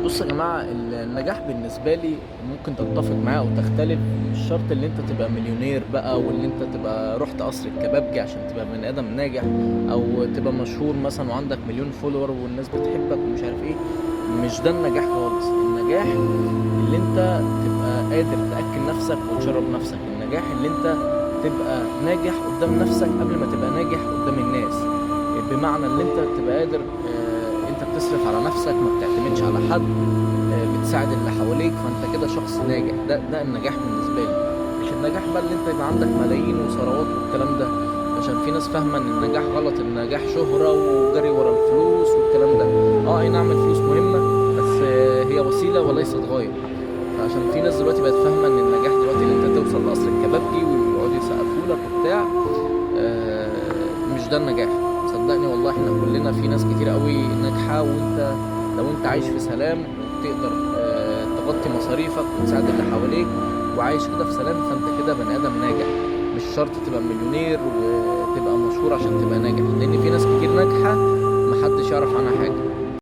بص يا جماعة، النجاح بالنسبة لي ممكن تتفق معاه أو تختلف. مش شرط اللي أنت تبقى مليونير بقى، واللي أنت تبقى رحت قصر الكبابجي عشان تبقى بني آدم ناجح، أو تبقى مشهور مثلا وعندك مليون فولور والناس بتحبك ومش عارف إيه. مش ده النجاح خالص. النجاح اللي أنت تبقى قادر تأكل نفسك وتشرب نفسك. النجاح اللي أنت تبقى ناجح قدام نفسك قبل ما تبقى ناجح قدام الناس. بمعنى اللي أنت تبقى قادر، انت بتصرف على نفسك، ما بتعتمدش على حد، بتساعد اللي حواليك، فانت كده شخص ناجح. ده النجاح بالنسبه لي. مش النجاح بقى اللي انت يبقى عندك ملايين وثروات والكلام ده، عشان في ناس فاهمه ان النجاح غلط. النجاح شهره وجري ورا الفلوس والكلام ده. اي نعم، الفلوس مهمه، بس هي وسيله وليست غايه. فعشان في ناس دلوقتي بقت فاهمه ان النجاح دلوقتي ان انت توصل لقصر الكبابجي ويقعدوا يسقفوا لك وبتاع. مش ده النجاح. صدقني والله، احنا كلنا في ناس كتير قوي ناجحة، وانت لو انت عايش في سلام وتقدر تغطي مصاريفك وتساعد اللي حواليك وعايش كده في سلام، فانت كده بني ادم ناجح. مش شرط تبقى مليونير وتبقى مشهور عشان تبقى ناجح، لان في ناس كتير ناجحة محدش يعرف عنها حاجة.